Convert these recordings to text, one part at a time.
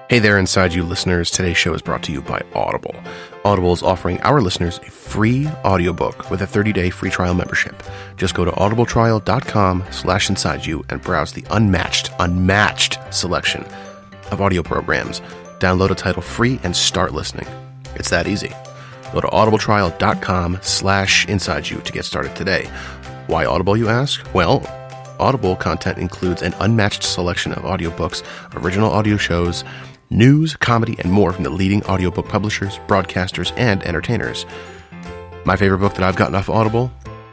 Hey there, Inside You listeners. Today's show is brought to you by Audible. Audible is offering our listeners a free audiobook with a 30-day free trial membership. Just go to audibletrial.com/insideyou and browse the unmatched selection of audio programs. Download a title free and start listening. It's that easy. Go to audibletrial.com/insideyou to get started today. Why Audible, you ask? Well, Audible content includes an unmatched selection of audiobooks, original audio shows, news, comedy, and more from the leading audiobook publishers, broadcasters, and entertainers. My favorite book that I've gotten off Audible,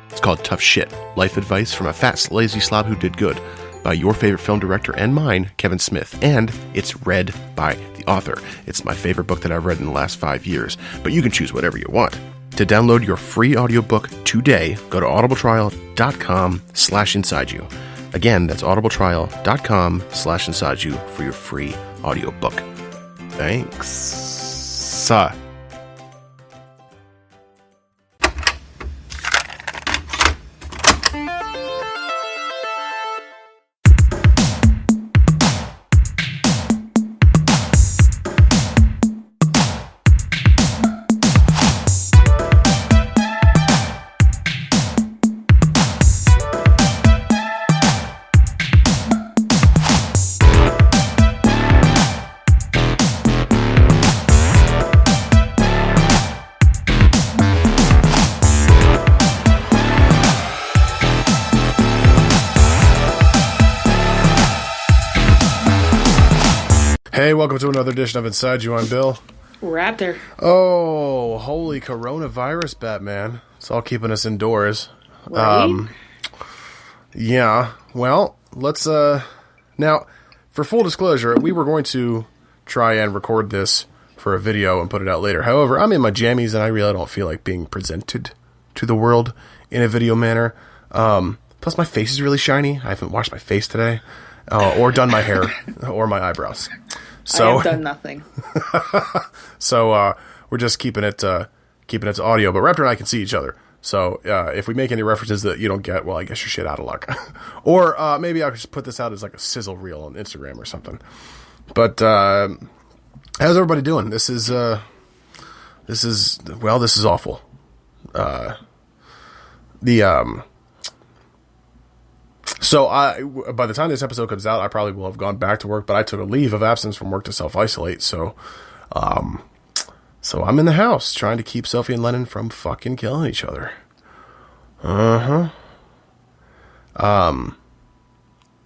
it's called Tough Shit, Life Advice from a Fat, Lazy Slob Who Did Good, by your favorite film director and mine, Kevin Smith, and it's read by the author. It's my favorite book that I've read in the last 5 years, but you can choose whatever you want. To download your free audiobook today, go to audibletrial.com/insideyou. Again, that's audibletrial.com/insideyou for your free audiobook. Thanks. Hey, welcome to another edition of Inside You. I'm Bill. Raptor. Oh, holy coronavirus, Batman. It's all keeping us indoors. Right? Yeah. Well, let's, now, for full disclosure, we were going to try and record this for a video and put it out later. However, I'm in my jammies and I really don't feel like being presented to the world in a video manner. Plus, my face is really shiny. I haven't washed my face today, or done my hair or my eyebrows. So, I have done nothing. So we're just keeping it audio, but Raptor and I can see each other. So if we make any references that you don't get, well, I guess you're shit out of luck. Or maybe I'll just put this out as like a sizzle reel on Instagram or something. But how's everybody doing? This is awful. So by the time this episode comes out, I probably will have gone back to work, but I took a leave of absence from work to self-isolate. So I'm in the house trying to keep Sophie and Lennon from fucking killing each other.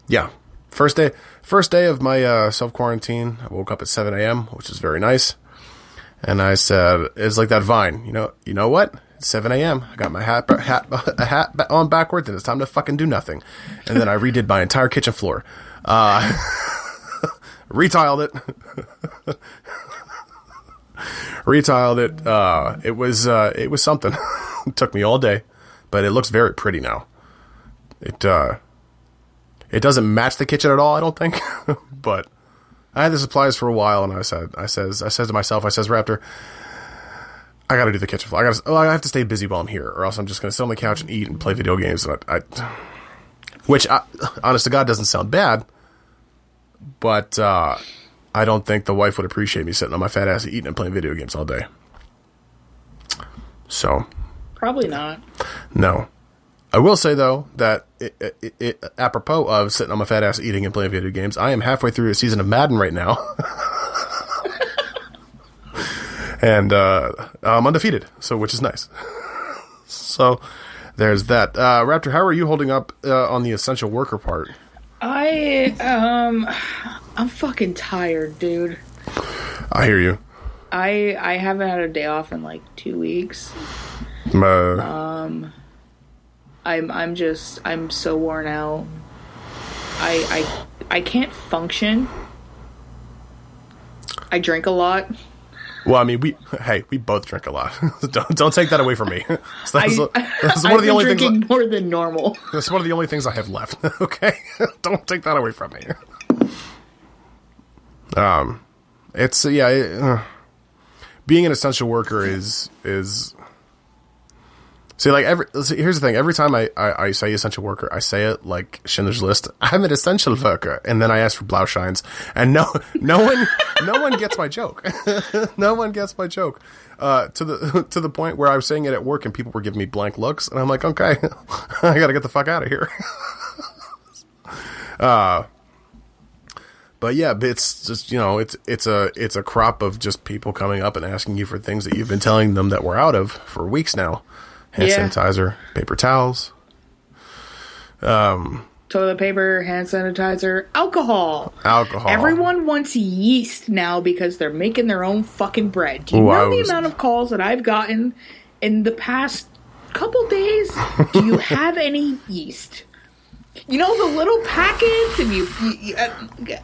Yeah. First day of my self-quarantine. I woke up at 7 a.m., which is very nice. And I said, it's like that Vine, you know what? It's 7 a.m. I got my hat on backwards, and it's time to fucking do nothing. And then I redid my entire kitchen floor. Retiled it. It was something. It took me all day, but it looks very pretty now. It doesn't match the kitchen at all, I don't think. But I had the supplies for a while, and I said to myself, Raptor, I gotta do the kitchen floor. I have to stay busy while I'm here, or else I'm just gonna sit on the couch and eat and play video games. Which, honest to God, doesn't sound bad, but I don't think the wife would appreciate me sitting on my fat ass eating and playing video games all day. So, probably not. No, I will say though that apropos of sitting on my fat ass eating and playing video games, I am halfway through a season of Madden right now. And I'm undefeated, which is nice. So there's that. Raptor, how are you holding up on the essential worker part? I'm fucking tired, dude. I hear you. I haven't had a day off in like 2 weeks. I'm so worn out. I can't function. I drink a lot. Well, I mean, we both drink a lot. don't take that away from me. So that's one of the only things. Drinking more than normal. That's one of the only things I have left. Okay, don't take that away from me. It's being an essential worker is See, like here's the thing. Every time I say essential worker, I say it like Schindler's List. I'm an essential worker, and then I ask for Blauscheins, and no one gets my joke. No one gets my joke. To the point where I was saying it at work, and people were giving me blank looks, and I'm like, okay, I gotta get the fuck out of here. But yeah, it's just, it's a crop of just people coming up and asking you for things that you've been telling them that we're out of for weeks now. Hand sanitizer, paper towels, toilet paper, hand sanitizer, alcohol. Everyone wants yeast now because they're making their own fucking bread. Do you know the amount of calls that I've gotten in the past couple days? Do you have any yeast? You know, the little packets, and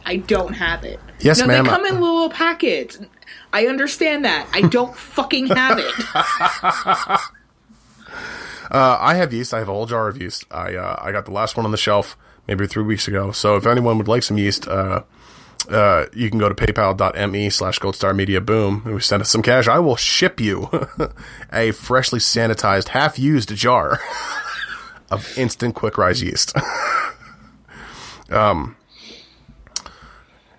I don't have it. Yes, ma'am. They come in little packets. I understand that. I don't fucking have it. I have yeast. I have a whole jar of yeast. I got the last one on the shelf maybe 3 weeks ago. So if anyone would like some yeast, you can go to paypal.me/goldstarmediaboom and we send us some cash. I will ship you a freshly sanitized, half-used jar of instant quick rise yeast.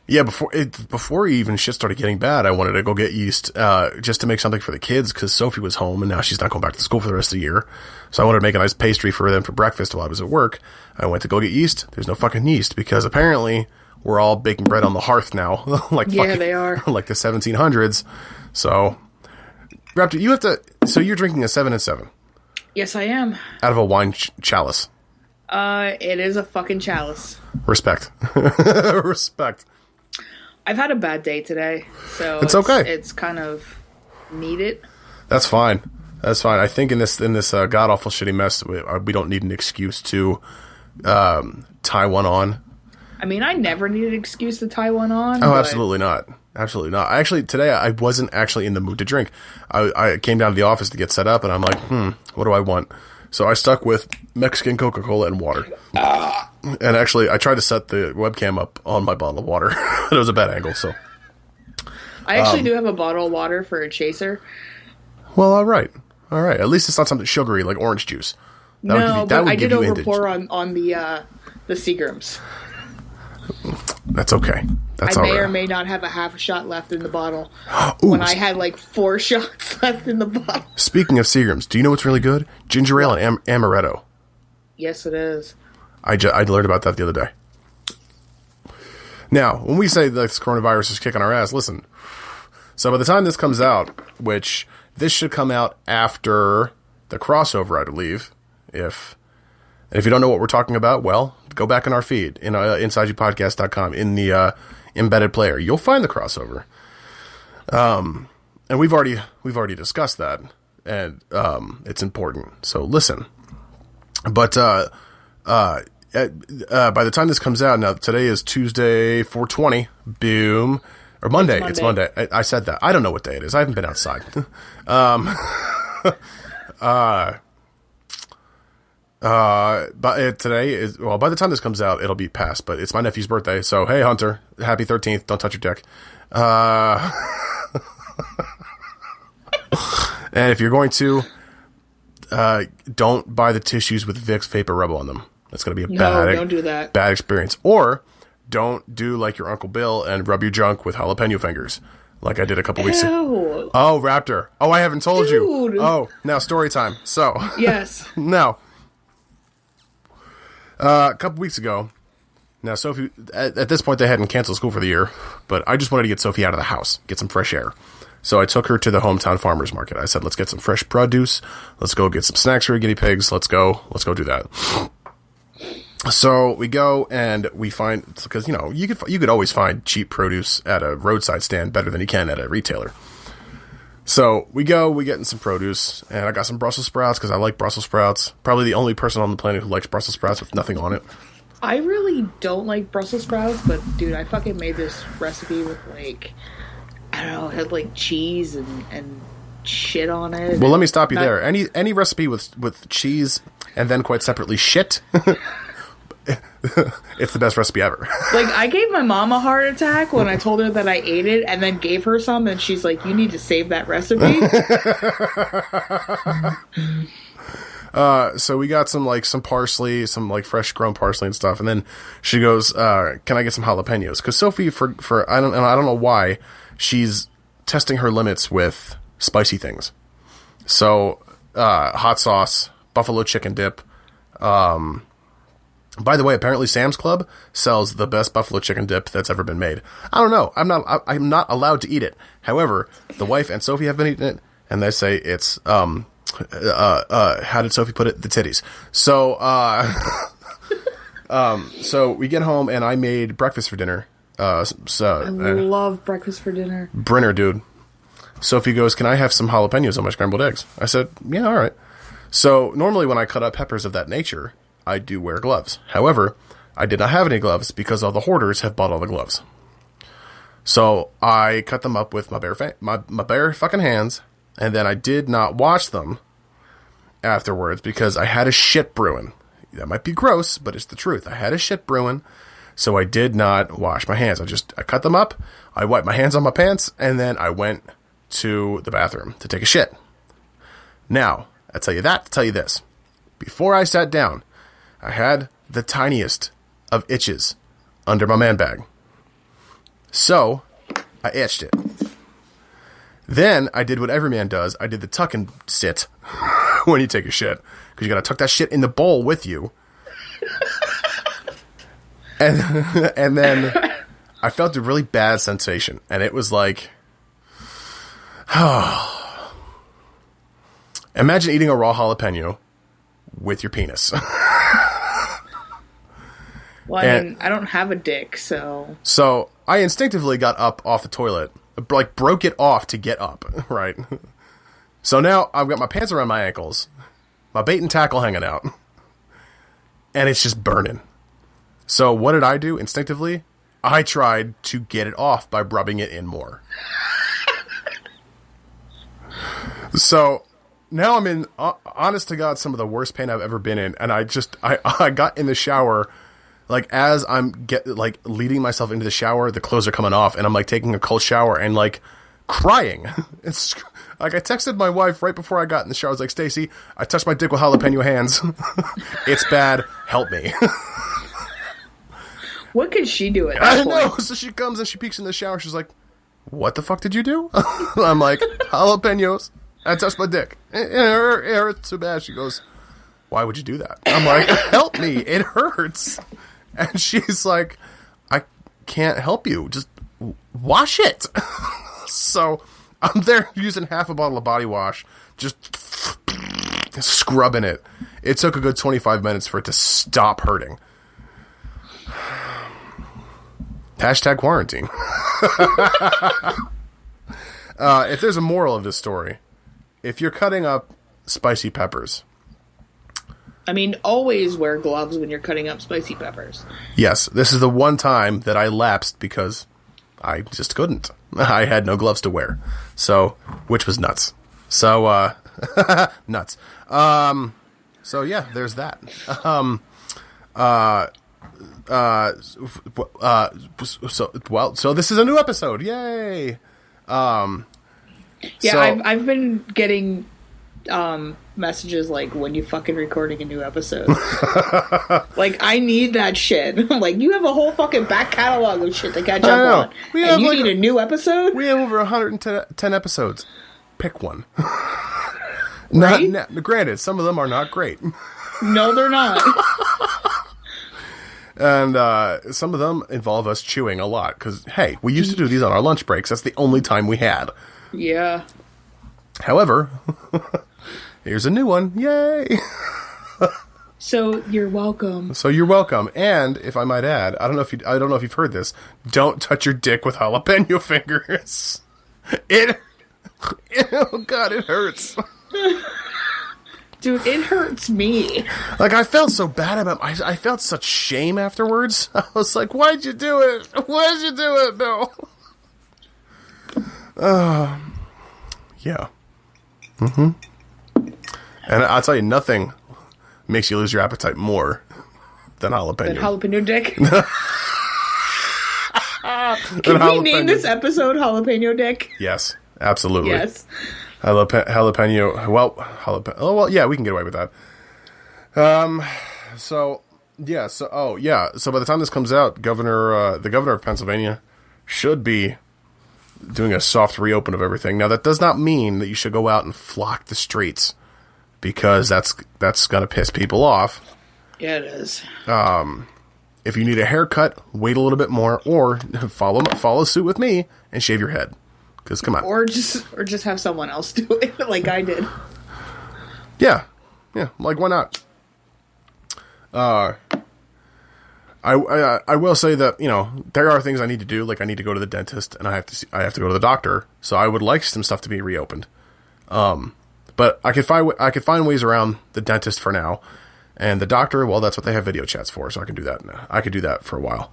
Yeah, before even shit started getting bad, I wanted to go get yeast just to make something for the kids because Sophie was home and now she's not going back to school for the rest of the year. So I wanted to make a nice pastry for them for breakfast while I was at work. I went to go get yeast. There's no fucking yeast because apparently we're all baking bread on the hearth now. They are. Like the 1700s. So, Raptor, you have to... So you're drinking a 7 and 7. Yes, I am. Out of a wine chalice. It is a fucking chalice. Respect. Respect. I've had a bad day today, so it's okay. It's kind of needed. That's fine. That's fine. I think in this god awful shitty mess, we don't need an excuse to tie one on. I mean, I never need an excuse to tie one on. Oh, absolutely not. Absolutely not. Actually, today I wasn't actually in the mood to drink. I came down to the office to get set up, and I'm like, what do I want? So I stuck with Mexican Coca-Cola and water. And actually, I tried to set the webcam up on my bottle of water. It was a bad angle, so. I actually do have a bottle of water for a chaser. Well, all right. All right. At least it's not something sugary like orange juice. But I did overpour on the Seagrams. That's okay. That's I all may right. or may not have a half a shot left in the bottle. When I had like 4 shots left in the bottle. Speaking of Seagrams, do you know what's really good? Ginger ale and amaretto. Yes, it is. I learned about that the other day. Now, when we say this coronavirus is kicking our ass, listen. So by the time this comes out, which this should come out after the crossover, I believe. If you don't know what we're talking about, well, go back in our feed, in InsideYouPodcast.com, in the embedded player. You'll find the crossover. And we've already discussed that, and it's important. So listen. But by the time this comes out, now today is Tuesday, 4/20, boom, or Monday. It's Monday. I said that. I don't know what day it is. I haven't been outside. But today is, well, by the time this comes out, it'll be past, but it's my nephew's birthday. So, hey, Hunter, happy 13th. Don't touch your dick. And if you're going to, don't buy the tissues with Vicks Vapor Rub on them. That's going to be a don't do that. Bad experience. Or don't do like your Uncle Bill and rub your junk with jalapeno fingers, like I did a couple weeks ago. Oh, Raptor. Oh, I haven't told you. Oh, now story time. So yes. Now, a couple weeks ago. Now, Sophie, at this point, they hadn't canceled school for the year, but I just wanted to get Sophie out of the house, get some fresh air. So I took her to the hometown farmer's market. I said, let's get some fresh produce. Let's go get some snacks for your guinea pigs. Let's go do that. So we go and we find, because, you could always find cheap produce at a roadside stand better than you can at a retailer. So we get in some produce, and I got some Brussels sprouts because I like Brussels sprouts. Probably the only person on the planet who likes Brussels sprouts with nothing on it. I really don't like Brussels sprouts, but dude, I fucking made this recipe with like, I don't know, it had like cheese and shit on it. Well, let me stop you there. Any recipe with cheese and then quite separately shit, it's the best recipe ever. Like, I gave my mom a heart attack when I told her that I ate it, and then gave her some, and she's like, you need to save that recipe. So we got some parsley, some like fresh grown parsley and stuff. And then she goes, can I get some jalapenos? Cause Sophie I don't know why she's testing her limits with spicy things. So, hot sauce, buffalo chicken dip. By the way, apparently Sam's Club sells the best buffalo chicken dip that's ever been made. I don't know. I'm not allowed to eat it. However, the wife and Sophie have been eating it, and they say it's, how did Sophie put it? The titties. So, so we get home and I made breakfast for dinner. I love breakfast for dinner. Brinner, dude. Sophie goes, can I have some jalapenos on my scrambled eggs? I said, yeah, all right. So normally when I cut up peppers of that nature, I do wear gloves. However, I did not have any gloves because all the hoarders have bought all the gloves. So I cut them up with my bare fucking hands, and then I did not wash them afterwards because I had a shit brewing. That might be gross, but it's the truth. I had a shit brewing, so I did not wash my hands. I cut them up, I wiped my hands on my pants, and then I went to the bathroom to take a shit. Now, I tell you that to tell you this. Before I sat down, I had the tiniest of itches under my man bag. So, I itched it. Then, I did what every man does. I did the tuck and sit when you take a shit. Because you gotta tuck that shit in the bowl with you. And then, I felt a really bad sensation. And it was like... Imagine eating a raw jalapeno with your penis. Well, I mean, I don't have a dick, so... So, I instinctively got up off the toilet. Like, broke it off to get up, right? So now, I've got my pants around my ankles. My bait and tackle hanging out. And it's just burning. So, what did I do instinctively? I tried to get it off by rubbing it in more. So... Now I'm in, honest to God, some of the worst pain I've ever been in, and I got in the shower, like, as I'm leading myself into the shower, the clothes are coming off, and I'm, like, taking a cold shower and, like, crying. It's, like, I texted my wife right before I got in the shower, I was like, Stacy, I touched my dick with jalapeno hands. It's bad, help me. What could she do at that point? I know, so she comes and she peeks in the shower, she's like, what the fuck did you do? I'm like, jalapenos. I touched my dick. It hurts so bad. She goes, why would you do that? I'm like, help me. It hurts. And she's like, I can't help you. Just wash it. So I'm there using half a bottle of body wash, just scrubbing it. It took a good 25 minutes for it to stop hurting. Hashtag quarantine. If there's a moral of this story, if you're cutting up spicy peppers... I mean, always wear gloves when you're cutting up spicy peppers. Yes, this is the one time that I lapsed because I just couldn't. I had no gloves to wear. So, which was nuts. So, nuts. So yeah, there's that. So this is a new episode. Yay! Yeah, so, I've been getting messages like, when you fucking recording a new episode? Like, I need that shit. I'm like, you have a whole fucking back catalog of shit to catch up on. And you need a new episode? We have over 110 episodes. Pick one. Right? Granted, some of them are not great. No, they're not. And some of them involve us chewing a lot. Because, hey, we used to do these on our lunch breaks. That's the only time we had. Yeah. However, here's a new one. Yay! So you're welcome. And if I might add, I don't know if you've heard this. Don't touch your dick with jalapeno fingers. Oh God, it hurts. Dude, it hurts me. Like, I felt so bad about it. I felt such shame afterwards. I was like, why'd you do it? Why'd you do it, Bill? Yeah. Mm-hmm. And I'll tell you, nothing makes you lose your appetite more than jalapeno. Than jalapeno dick? Can we name this episode Jalapeno Dick? Yes, absolutely. Yes. Jalapeno. Well, yeah, we can get away with that. So by the time this comes out, the governor of Pennsylvania should be doing a soft reopen of everything. Now, that does not mean that you should go out and flock the streets, because that's going to piss people off. Yeah, it is. If you need a haircut, wait a little bit more, or follow suit with me and shave your head. Because come on, or just have someone else do it, like I did. Yeah, like why not? I will say that, there are things I need to do. Like I need to go to the dentist, and I have to go to the doctor. So I would like some stuff to be reopened. But I could find ways around the dentist for now, and the doctor. Well, that's what they have video chats for, so I can do that now. I could do that for a while.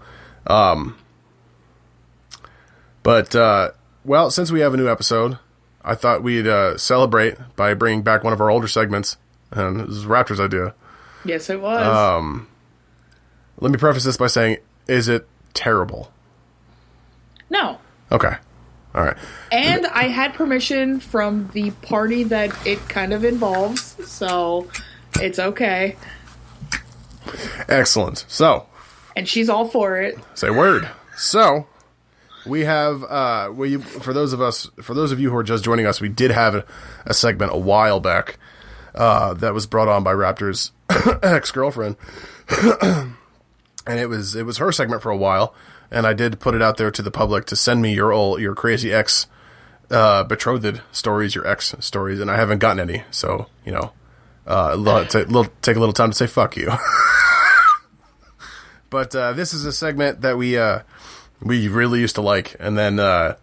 Well, since we have a new episode, I thought we'd celebrate by bringing back one of our older segments, and this is Raptor's idea. Yes, it was. Let me preface this by saying, is it terrible? No. Okay. All right. And I had permission from the party that it kind of involves, so it's okay. Excellent. So. And she's all for it. Say word. So, we have, for those of you who are just joining us, we did have a segment a while back that was brought on by Raptor's ex-girlfriend. And it was her segment for a while, and I did put it out there to the public to send me your crazy ex betrothed stories, your ex stories, and I haven't gotten any. So take a little time to say fuck you. But this is a segment that we really used to like, and then our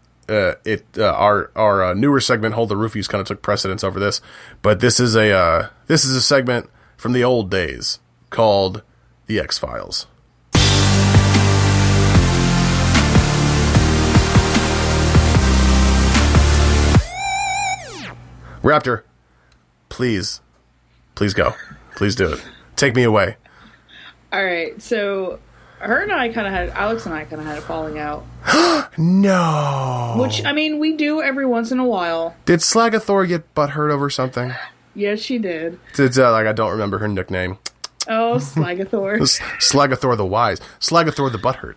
newer segment, Hold the Roofies, kind of took precedence over this. But this is a segment from the old days called The X-Files. Raptor, please go. Please do it. Take me away. All right, so Alex and I kind of had a falling out. No. Which, I mean, we do every once in a while. Did Slagathor get butthurt over something? Yes, she did. I don't remember her nickname. Oh, Slagathor. Slagathor the Wise. Slagathor the Butthurt.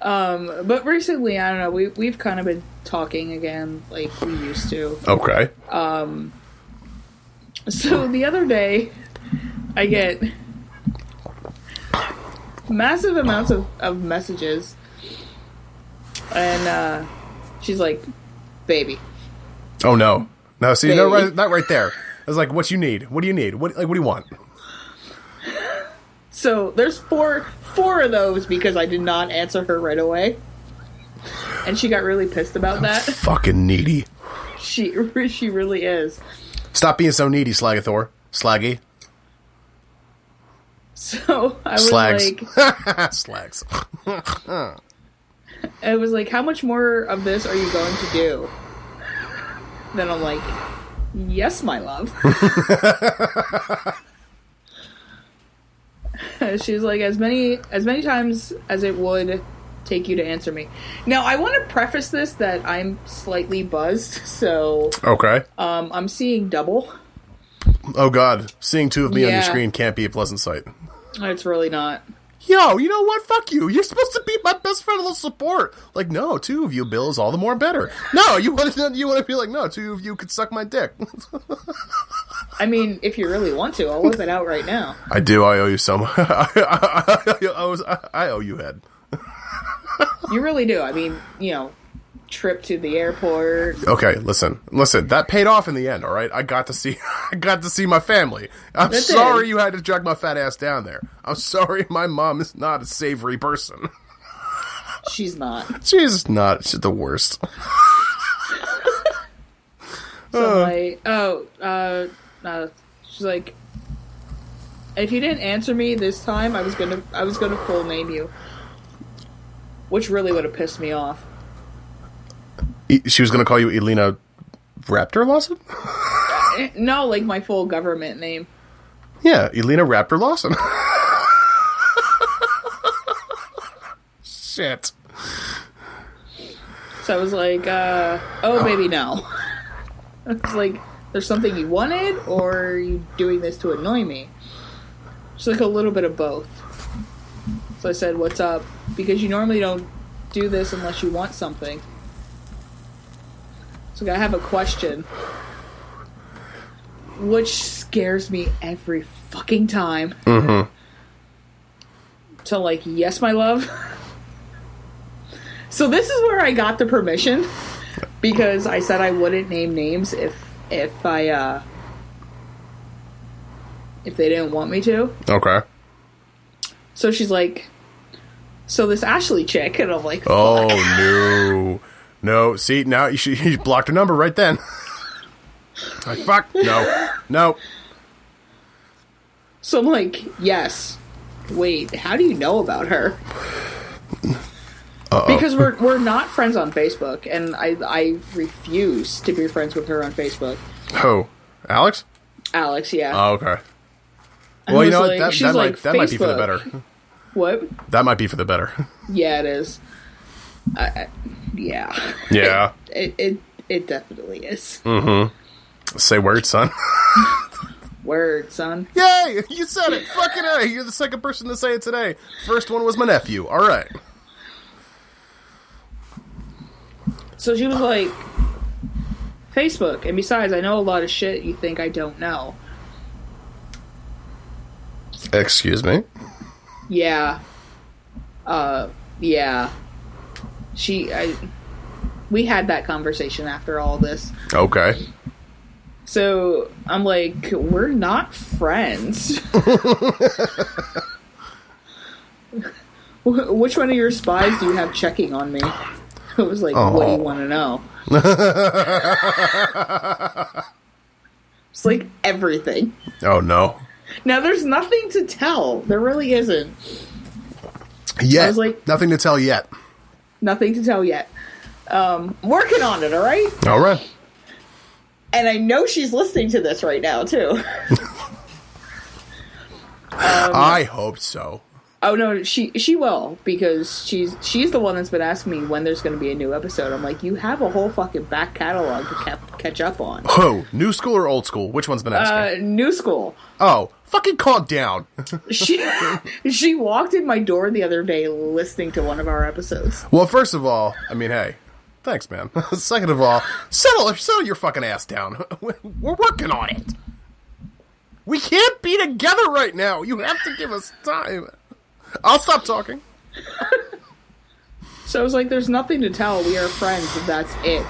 But recently, I don't know, we've kind of been talking again like we used to. Okay. So the other day, I get massive amounts of messages, and she's like, "Baby." Oh no! No, see, no, not right there. I was like, "What you need? What do you need? What do you want?" So there's four of those because I did not answer her right away, and she got really pissed about that. Fucking needy. She really is. Stop being so needy, Slagathor. Slaggy. So I was Slags. like... Slags. I was like, how much more of this are you going to do? Then I'm like, yes, my love. She's like, as many times as it would take you to answer me. Now, I want to preface this that I'm slightly buzzed, so... Okay. I'm seeing double. Oh, God. Seeing two of me on your screen can't be a pleasant sight. It's really not. Yo, you know what? Fuck you. You're supposed to be my best friend, a little support. Like, no, two of you, Bill, is all the more better. No, you want to be like, no, two of you could suck my dick. I mean, if you really want to, I'll whip it out right now. I do. I owe you some. I owe you head. You really do. I mean, trip to the airport. Okay, listen. That paid off in the end. All right, I got to see my family. I'm sorry you had to drag my fat ass down there. I'm sorry, my mom is not a savory person. She's not. She's not. She's the worst. So she's like, if you didn't answer me this time, I was gonna full name you, which really would have pissed me off. She was going to call you Elena Raptor Lawson? No, like my full government name. Yeah, Elena Raptor Lawson. Shit. So I was like, oh, baby, no. I was like, there's something you wanted, or are you doing this to annoy me? She's like, a little bit of both. So I said, what's up? Because you normally don't do this unless you want something. So I have a question. Which scares me every fucking time. Mm-hmm. To like, yes, my love. So this is where I got the permission. Because I said I wouldn't name names if they didn't want me to. Okay. So she's like, so this Ashley chick, and I'm like, fuck. Oh, no. See, now you blocked her number right then. Like, fuck. No. So I'm like, yes. Wait, how do you know about her? Uh-oh. Because we're not friends on Facebook, and I refuse to be friends with her on Facebook. Who? Alex? Alex, yeah. Oh, okay. Well, you know what? Like, That might be for the better. What? That might be for the better. Yeah, it is. Yeah. Yeah. It definitely is. Mm-hmm. Say word, son. Word, son. Yay! You said it! Fucking A! You're the second person to say it today. First one was my nephew. Alright. So she was like, Facebook, and besides, I know a lot of shit you think I don't know. Excuse me? Yeah. Yeah. We had that conversation after all this. Okay. So, I'm like, we're not friends. Which one of your spies do you have checking on me? I was like, what do you want to know? It's like everything. Oh, no. Now, there's nothing to tell. There really isn't. Yet. I was like, nothing to tell yet. Nothing to tell yet. Working on it, all right? All right. And I know she's listening to this right now, too. I hope so. Oh, no, she will, because she's the one that's been asking me when there's going to be a new episode. I'm like, you have a whole fucking back catalog to catch up on. Oh, new school or old school? Which one's been asking? New school. Oh, fucking calm down. She walked in my door the other day listening to one of our episodes. Well, first of all, I mean, hey, thanks, man. Second of all, settle your fucking ass down. We're working on it. We can't be together right now. You have to give us time. I'll stop talking. So I was like, there's nothing to tell. We are friends, and that's it.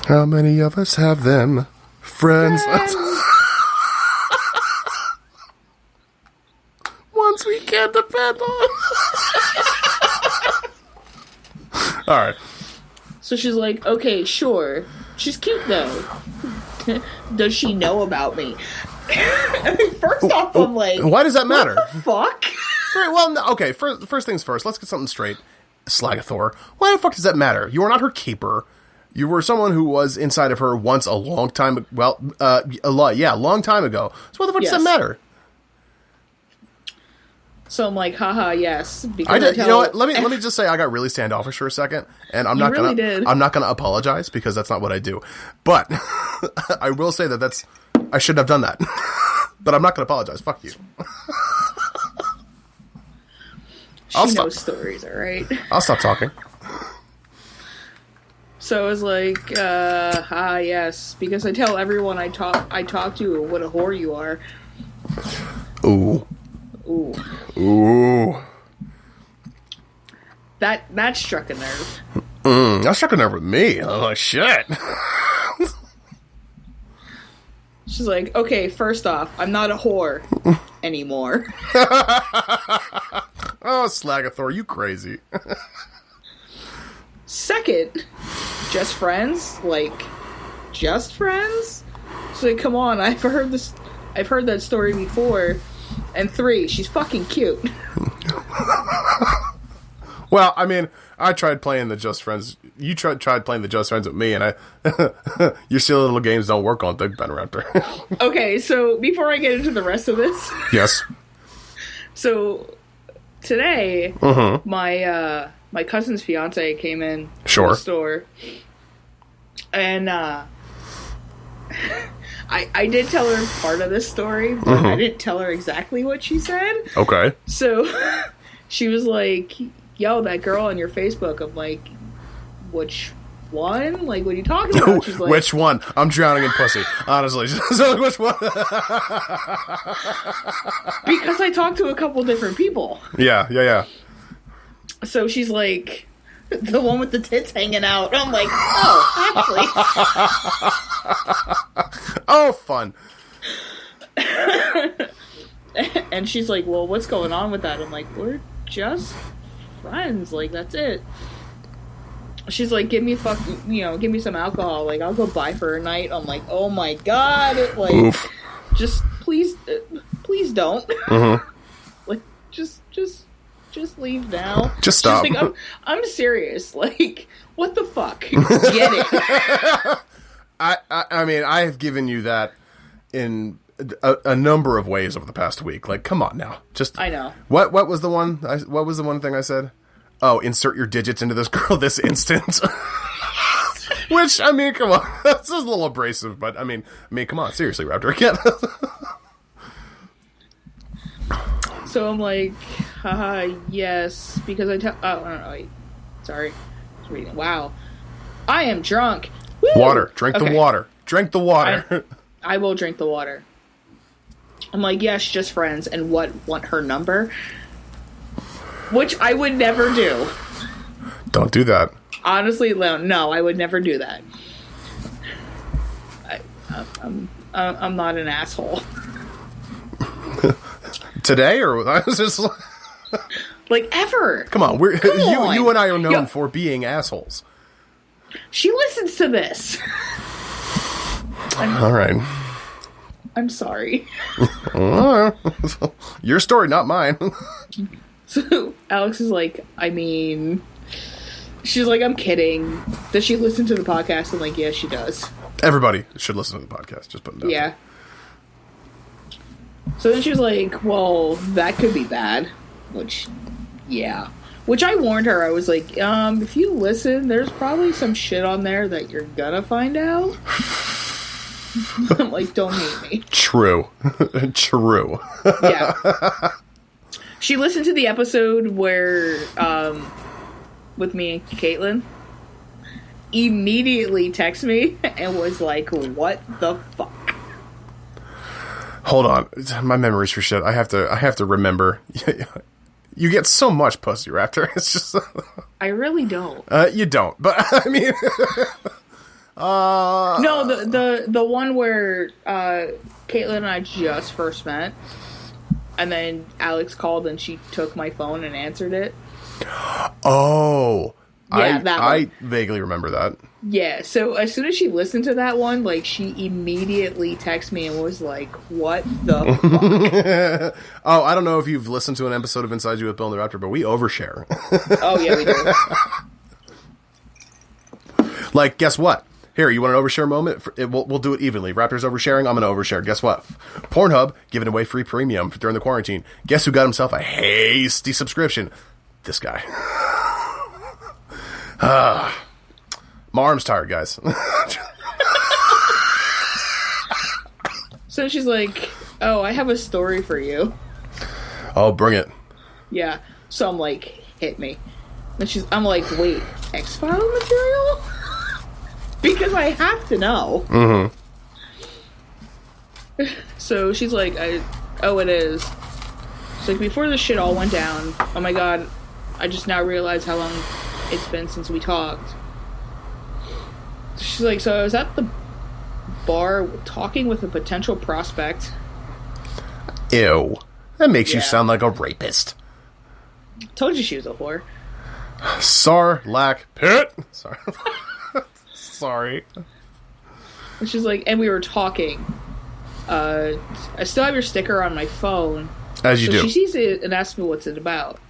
How many of us have them? Friends. Ones we can't depend on. Alright. So she's like, okay, sure. She's cute, though. Does she know about me? First off, I'm like, why does that matter? What the fuck? Well, okay, first things first. Let's get something straight. Slagathor. Why the fuck does that matter? You are not her keeper. You were someone who was inside of her once a long time. Well, long time ago. So why the fuck does that matter? So I'm like, haha, yes. Because you know what? Let me just say I got really standoffish for a second, and I'm not gonna apologize because that's not what I do. But I will say that I shouldn't have done that. But I'm not gonna apologize. Fuck you. She knows stories, alright? I'll stop talking. So I was like, yes, because I tell everyone I talk to what a whore you are. Ooh. That struck a nerve. That struck a nerve with me. I'm like, shit. She's like, okay, first off, I'm not a whore anymore. Oh, Slagathor, you crazy. Second, just friends? Like, just friends? She's like, come on, I've heard that story before. And 3, she's fucking cute. Well, I mean, I tried playing the Just Friends. You tried playing the Just Friends with me, and your silly little games don't work on Big Ben Raptor. Okay, so before I get into the rest of this. Yes. So, today, my cousin's fiance came in to the store. And, I did tell her part of this story, but I didn't tell her exactly what she said. Okay. So she was like, yo, that girl on your Facebook. I'm like, which one? Like, what are you talking about? She's like, which one? I'm drowning in pussy. Honestly. So, which one? Because I talked to a couple different people. Yeah. So she's like, the one with the tits hanging out. I'm like, oh, actually. Oh, fun. And she's like, well, what's going on with that? I'm like, we're just friends. Like, that's it. She's like, give me some alcohol. Like, I'll go buy for her a night. I'm like, oh my God. Like, oof. Just please don't. Mm-hmm. Like, just leave now. Just stop. Like, I'm serious. Like, what the fuck? Get it. I mean, I have given you that in a number of ways over the past week. Like, come on now. Just I know. What was the one? What was the one thing I said? Oh, insert your digits into this girl this instant. Which, I mean, come on. This is a little abrasive, but I mean, come on. Seriously, Raptor, again. So I'm like, haha, yes, because I don't know, wait, sorry, I was reading. Wow, I am drunk. Woo! Water, drink the water. Drink the water. I will drink the water. I'm like, yes, just friends, and want her number? Which I would never do. Don't do that. Honestly, no, I would never do that. I'm not an asshole. Today, or I was just like ever. Come on, you and I are known for being assholes. She listens to this. All right. I'm sorry. Your story, not mine. So Alex is like, I mean, she's like, I'm kidding. Does she listen to the podcast? I'm like, yeah, she does. Everybody should listen to the podcast. Just put it down. Yeah. So then she was like, well, that could be bad. Which, yeah. Which I warned her. I was like, if you listen, there's probably some shit on there that you're gonna find out. I'm like, don't hate me. True. True. Yeah. She listened to the episode where, with me and Caitlin, immediately texted me and was like, what the fuck? Hold on, my memory's for shit. I have to remember. You get so much pussy, Raptor. It's just I really don't. You don't, but I mean, no, the one where Caitlin and I just first met, and then Alex called and she took my phone and answered it. Oh, yeah, I vaguely remember that. Yeah, so as soon as she listened to that one, like, she immediately texted me and was like, what the fuck? Oh, I don't know if you've listened to an episode of Inside You with Bill and the Raptor, but we overshare. Oh, yeah, we do. Like, guess what? Here, you want an overshare moment? We'll do it evenly. Raptor's oversharing, I'm going to overshare. Guess what? Pornhub giving away free premium during the quarantine. Guess who got himself a hasty subscription? This guy. My arm's tired, guys. So she's like, oh, I have a story for you. Oh, bring it. Yeah. So I'm like, hit me. And I'm like, wait, X-File material? Because I have to know. Mm-hmm. So she's like, oh, it is. She's like, before this shit all went down, oh my God, I just now realized how long it's been since we talked. She's like, so I was at the bar talking with a potential prospect. Ew. That makes you sound like a rapist. Told you she was a whore. Sarlacc pit. Sorry. Sorry. And she's like, and we were talking. I still have your sticker on my phone. As you do. She sees it and asks me what's it about.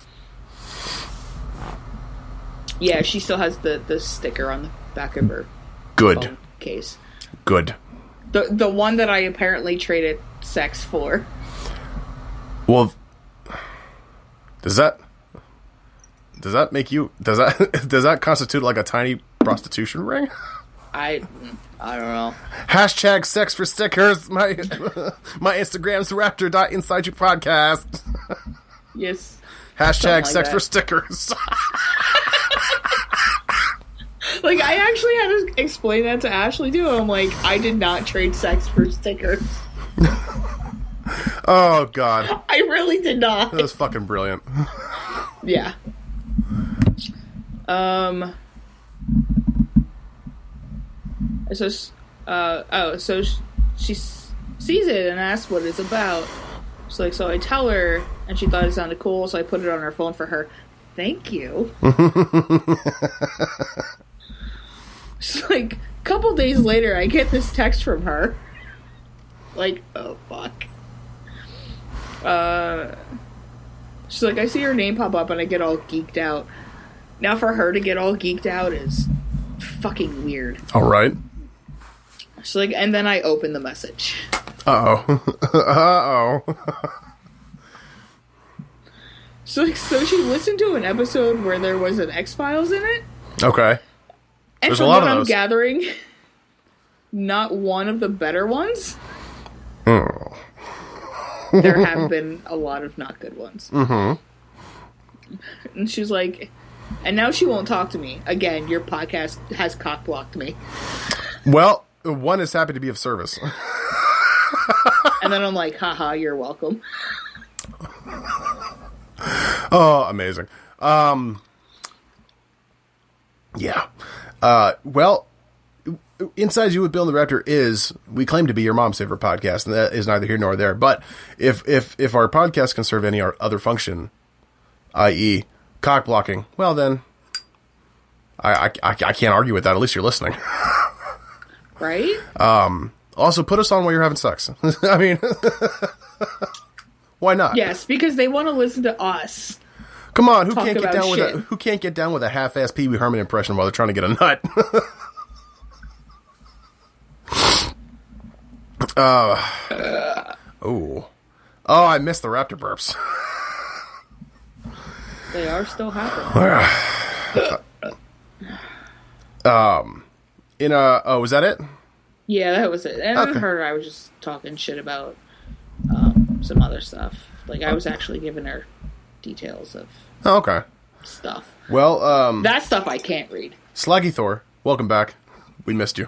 Yeah, she still has the sticker on the back of her phone case. Good. The one that I apparently traded sex for. Well, does that make you does that constitute like a tiny prostitution ring? I don't know. Hashtag sex for stickers. My Instagram's raptor.insideyou.podcast. Yes. Hashtag sex for stickers. Like, I actually had to explain that to Ashley, too. I'm like, I did not trade sex for stickers. Oh, God. I really did not. That was fucking brilliant. Yeah. So, so she sees it and asks what it's about. She's like, so I tell her, and she thought it sounded cool, so I put it on her phone for her. Thank you. She's like, a couple days later, I get this text from her. Like, oh, fuck. She's like, I see her name pop up and I get all geeked out. Now for her to get all geeked out is fucking weird. All right. She's like, and then I open the message. Uh-oh. She's like, so she listened to an episode where there was an X-Files in it? Okay. And There's from a lot what of I'm those. gathering, not one of the better ones. Oh. There have been a lot of not good ones. Mm-hmm. And she's like, and now she won't talk to me. Again, your podcast has cock-blocked me. Well, one is happy to be of service. And then I'm like, haha, you're welcome. Oh, amazing. Yeah. Well, Inside You with Bill and the Raptor we claim to be your mom's favorite podcast, and that is neither here nor there. But if our podcast can serve any other function, i.e. cock blocking, well then, I can't argue with that. At least you're listening. Right? Also, put us on while you're having sex. I mean, why not? Yes, because they want to listen to us. Come on, who Talk can't get about down shit. who can't get down with a half-ass Pee Wee Herman impression while they're trying to get a nut? Oh, I missed the Raptor burps. They are still happening. Was that it? Yeah, that was it. And Okay. her, I was just talking shit about some other stuff. Like, I was actually giving her details of Oh, okay. stuff. Well, That stuff I can't read. Slaggy Thor, welcome back. We missed you.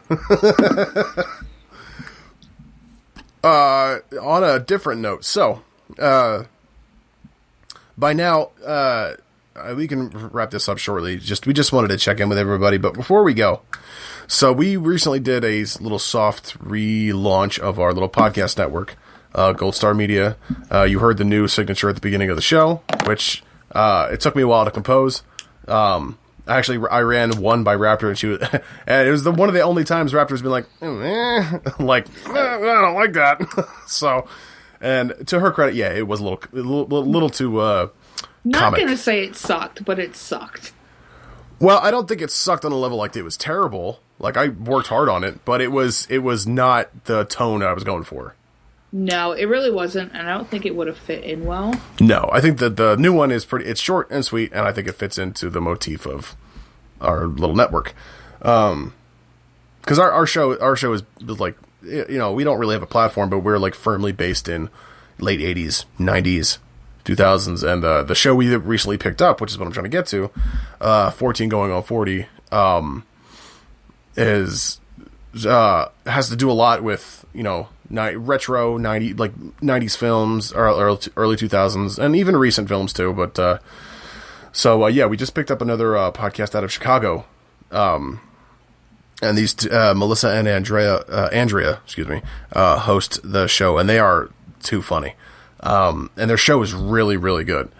On a different note, so, by now, we can wrap this up shortly. We just wanted to check in with everybody, but before we go, so we recently did a little soft relaunch of our little podcast network, Gold Star Media. You heard the new signature at the beginning of the show, which it took me a while to compose. Actually, I ran one by Raptor, and she was, and it was one of the only times Raptor's been like, I don't like that. So, and to her credit, yeah, it was a little too Not comic. gonna say it sucked, but it sucked. Well, I don't think it sucked on a level like it was terrible. Like, I worked hard on it, but it was not the tone I was going for. No, it really wasn't, and I don't think it would have fit in well. No, I think that the new one is it's short and sweet, and I think it fits into the motif of our little network. Because our show is like, we don't really have a platform, but we're like firmly based in late 80s, 90s, 2000s, and the show we recently picked up, which is what I'm trying to get to, 14 going on 40, has to do a lot with, retro 90s films, or early 2000s, and even recent films too. But we just picked up another podcast out of Chicago, and these Melissa and Andrea, host the show, and they are too funny, and their show is really, really good.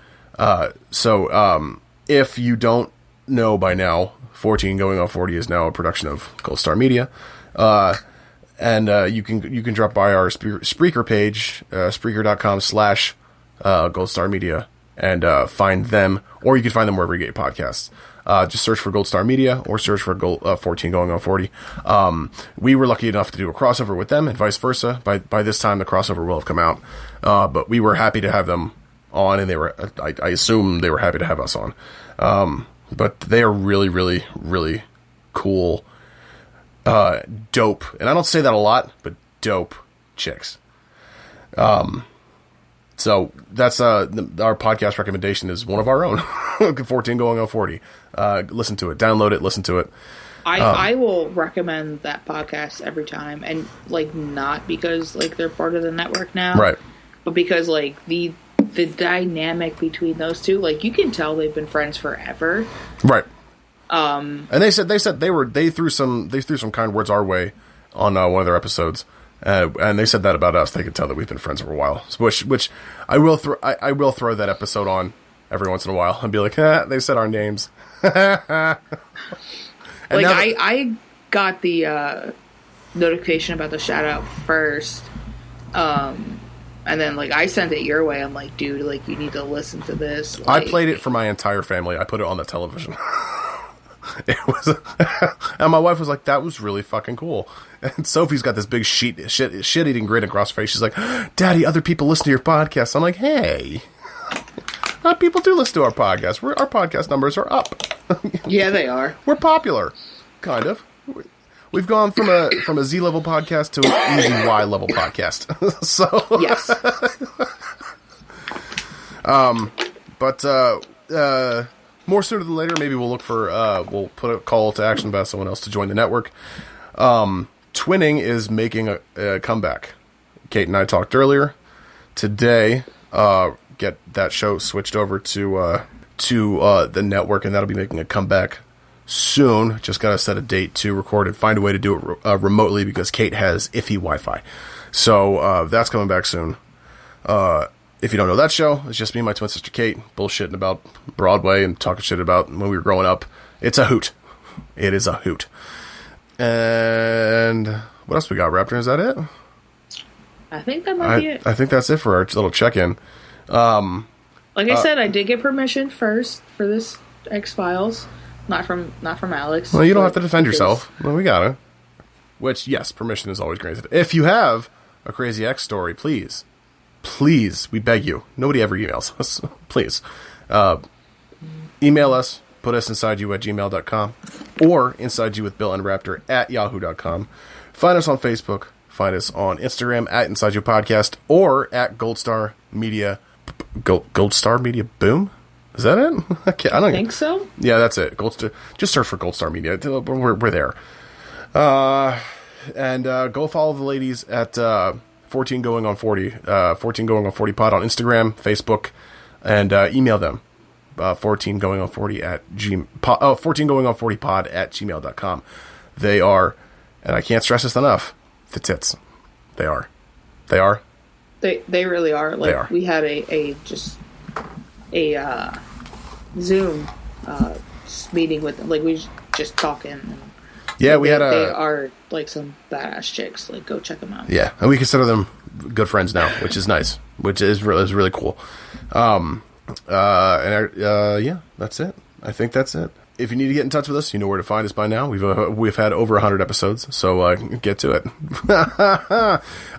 If you don't know by now, 14 going on 40 is now a production of Gold Star Media. And you can drop by our Spreaker page, Spreaker.com/Gold Star Media, and find them, or you can find them wherever you get your podcasts. Just search for Gold Star Media or search for 14 going on 40. We were lucky enough to do a crossover with them, and vice versa. By this time, the crossover will have come out. But we were happy to have them on, and they were. I assume they were happy to have us on. But they are really, really, really cool. dope, and I don't say that a lot, but dope chicks. So that's our podcast recommendation is one of our own. 14 going on 40. Listen to it, download it, listen to it. I will recommend that podcast every time, and like not because like they're part of the network now, right? But because like the dynamic between those two, like you can tell they've been friends forever, right? And they said they threw some kind words our way on one of their episodes, and they said that about us. They could tell that we've been friends for a while, which I will throw that episode on every once in a while and be like, they said our names. Like I got the notification about the shout out first, and then like I sent it your way. I'm like, dude, like you need to listen to this. Like, I played it for my entire family. I put it on the television. It was, and my wife was like, "That was really fucking cool." And Sophie's got this big shit-eating grin across her face. She's like, "Daddy, other people listen to your podcast." I'm like, "Hey, people do listen to our podcast. Our podcast numbers are up." Yeah, they are. We're popular, kind of. We've gone from a Z level podcast to an easy Y level podcast. So yes. But more sooner than later, maybe we'll look for we'll put a call to action about someone else to join the network. Twinning is making a comeback. Kate and I talked earlier today. Get that show switched over to the network, and that'll be making a comeback soon. Just gotta set a date to record and find a way to do it remotely because Kate has iffy Wi-Fi. So that's coming back soon. If you don't know that show, it's just me and my twin sister Kate bullshitting about Broadway and talking shit about when we were growing up. It's a hoot. It is a hoot. And what else we got, Raptor? Is that it? I think that might be it. I think that's it for our little check-in. Like I said, I did get permission first for this X-Files. Not from Alex. Well, you don't have to defend yourself. Well, we got it. Which, yes, permission is always granted. If you have a Crazy X story, please, we beg you. Nobody ever emails us. Please. Email us. Put us insideyou@gmail.com or insideyouwithbillandraptor@yahoo.com. Find us on Facebook. Find us on Instagram @InsideYouPodcast or at Goldstar Media. Goldstar Media Boom? Is that it? I don't think so. Yeah, that's it. Just search for Goldstar Media. We're there. And go follow the ladies at 14 going on 40. 14 going on 40 pod on Instagram, Facebook, and email them. 14 going on 40 at 14 going on 40 pod at gmail.com. They are, and I can't stress this enough, the tits. They are. They really are. Like, they are. We had a Zoom meeting with them. Like, we just talking. Yeah, they are like some badass chicks. Like, go check them out. Yeah, and we consider them good friends now, which is nice. Which is really cool. Yeah, that's it. I think that's it. If you need to get in touch with us, you know where to find us by now. We've had over 100 episodes, so get to it.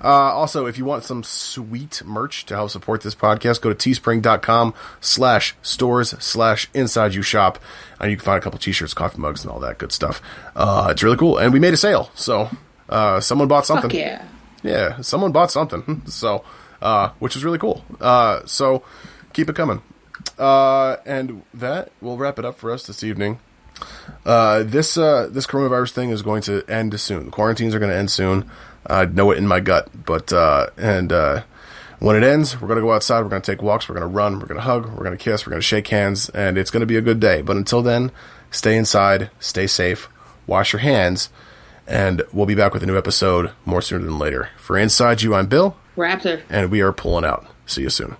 Also, if you want some sweet merch to help support this podcast, go to teespring.com/stores/InsideYouShop, and you can find a couple t-shirts, coffee mugs, and all that good stuff. It's really cool, and we made a sale, so someone bought something. Fuck yeah. Yeah, someone bought something, so which is really cool. So keep it coming. And that will wrap it up for us this evening. This coronavirus thing is going to end soon. The quarantines are going to end soon. I know it in my gut, but when it ends, we're going to go outside. We're going to take walks. We're going to run. We're going to hug. We're going to kiss. We're going to shake hands, and it's going to be a good day. But until then, stay inside, stay safe, wash your hands, and we'll be back with a new episode more sooner than later. For Inside You, I'm Bill. Raptor. And we are pulling out. See you soon.